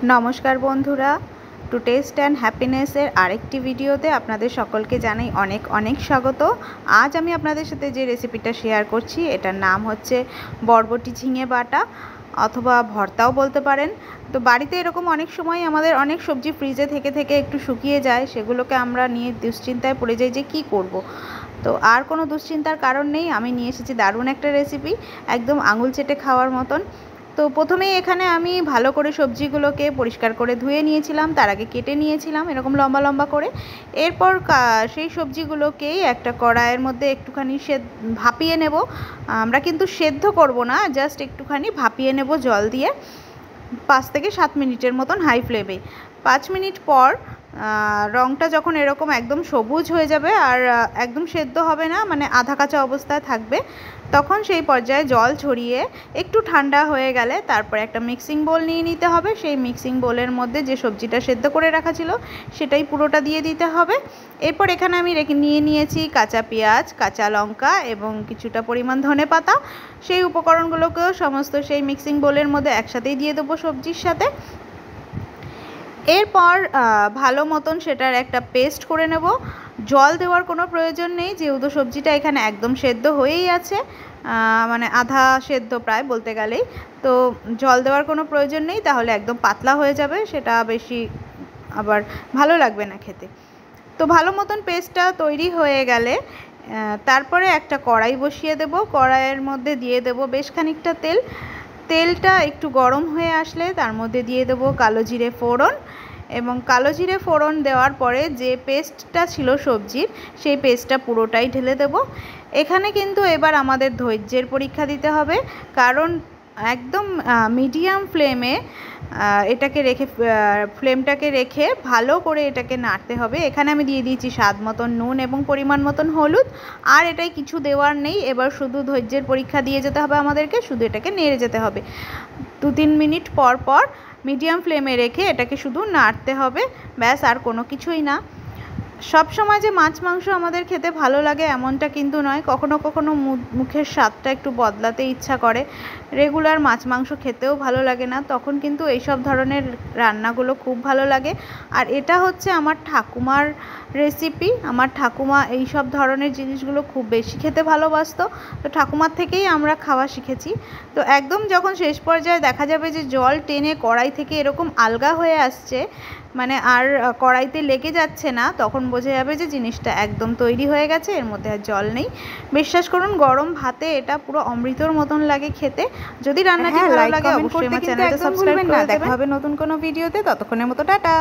नमस्कार बंधुरा to test and हैप्पीनेसर आरेकटी भिडियोते आपनादेर सकलके जानाई अनेक अनेक स्वागत। आज आमी आपनादेर साथे जे रेसिपिटा शेयर करछि एटार नाम होच्छे बरबटी झिंगे बाटा अथवा भर्ताओ बोलते पारेन। तो बाड़ीते एरकम अनेक समय आमादेर अनेक सब्जी फ्रिजे थेके थेके एकटु शुकिये जाय, सेगुलोके आमरा निये दुश्चिंताय पड़े जाई जे कि करब। तो आर कोनो दुश्चिंतार कारण नेই, आमी निये एसेछि दारुण एकटा रेसिपि एकदम आंगुल चेटे खाওয়ার मतन। तो प्रथमेই एखाने आमी भालो करे सब्जीगुलोके परिष्कार करे धुए निয়েছিলাম, तार आगे केटे निয়েছিলাম एरकम लम्बा लम्बा करे। एरपर सेई सब्जीगुलोके एकटा कड़ाइयेर मধ্যে एकटुखानी भापिয়ে नेब। आमरा किन्तु सेদ্ধ करब ना, जास्ट एकटुखानी भापिয়ে नेब जल दिए 5 থেকে 7 मिनिटेर मतन हाई फ्लेमे। 5 मिनिट पर रंगटा जखन एरकम एकदम सबुज हो जाबे और एकदम सेদ্ধ होबे ना, माने आधा काचा अवस्थाय थाकबे, तखन सेई पर्याये जल छड़िए एकटू ठंडा हये गेले तारपर एकटा मिक्सिंग बोल निये निते होबे। सेई मिक्सिंग बोलेर मধ্যে जे सब्जीटा सेদ্ধ करे राखा छिलो सेटाई पुरोटा दिये दिते होबे। एरपर एखाने आमि निये निয়েছি काँचा पेঁয়াজ, काँचा लंका एबं किछुटा परिमाण धने पाता। सेई उपकरणगुलोकेও समस्त सेई मिक्सिंग बोलेर मধ্যে एकसाथेई दिये देबो सब्जिर साथे। एरपर भालो मतन सेटार एकटा पेस्ट करे नेब। जल देওয়ার कोनो प्रयोजन नेই, जेहेतु सब्जिटा एखाने एकदम सेদ্ধ हয়েই আছে, माने आधा सेদ্ধ प्राय बोलते गेलेই। तो जल देওয়ার कोनो प्रयोजन नेই, ताहले एकदम पातला हয়ে যাবে, सेटा बेशी आबार भालो लागबे ना खेते। तो भालो मतन पेस्टटा तैरी हয়ে गेले तारपरे एकटा कड़ाई बसिए देब। कड़ाइयेर मধ্যে दिए देब बेश खानिकटा तेल। तेलटा एकटू गरम हয়ে आसले तार मধ্যে दिए देब कालो जिरे फोड़न एबं कालो जिरे फोड़न देওয়ার परे जे पेस्टटा छिलो सब्जिर सेई पेस्टटा पुरोटाई ढेले देब। एखाने किन्तु एबार आमादेर धैर्येर परीक्षा दिते होबे, कारण एकदम मिडियाम फ्लेमे एटाके रेखे फ्लेमटाके रेखे भालो करे एटाके नाड़ते होबे। एखाने आमि दिए दिয়েছি स्वाद मतन नुन एबं परिमाण मतन हलुद, और एटाई किछु देওয়ার नेই। एबार शुधु धैर्येर परीक्षा दिए जेते होबे आमादेरके, शुधु एटाके नेड़े जेते होबे। 2-3 मिनिट पर पर मिडियाम फ्लेमे रेखे एटाके शुधु नाड़ते होबे, ब्यास आर कोनो किछुई ना। सब समय जे माछ मांस आमादेर खेते भालो लागे एमनटा किन्तु नय, कखनो कखनो मुखेर स्वादटा एकटु बदलाते इच्छा करे। रेगुलार माछ मांस खेतेও भालो लागे ना, तखन किन्तु एई सब धरनेर रान्नागुलो खूब भालो लागे। और एटा होच्छे आमार ठाकुमार रेसिपि। आमार ठाकुमा एई सब धरनेर जिनिसगुलो खूब बेशी खेते भालोबासतो, तो ठाकुमार थेकेई आमरा खावा शिखेछि। तो एकदम जखन शेष पर्याये देखा जाबे जे जल टेने कड़ाई थेके एरकम आलगा हये आसছে, মানে আর কড়াইতে লেগে যাচ্ছে না, তখন বোঝা যাবে যে জিনিসটা একদম তৈরি হয়ে গেছে, এর মধ্যে আর জল নেই। বিশ্বাস করুন গরম ভাতে এটা পুরো অমৃতর মতন লাগে খেতে। যদি রান্নাটি ভালো লাগে অবশ্যই আমার চ্যানেলটা সাবস্ক্রাইব করে দেবেন। দেখা হবে নতুন কোনো ভিডিওতে, ততক্ষণের মতো টাটা।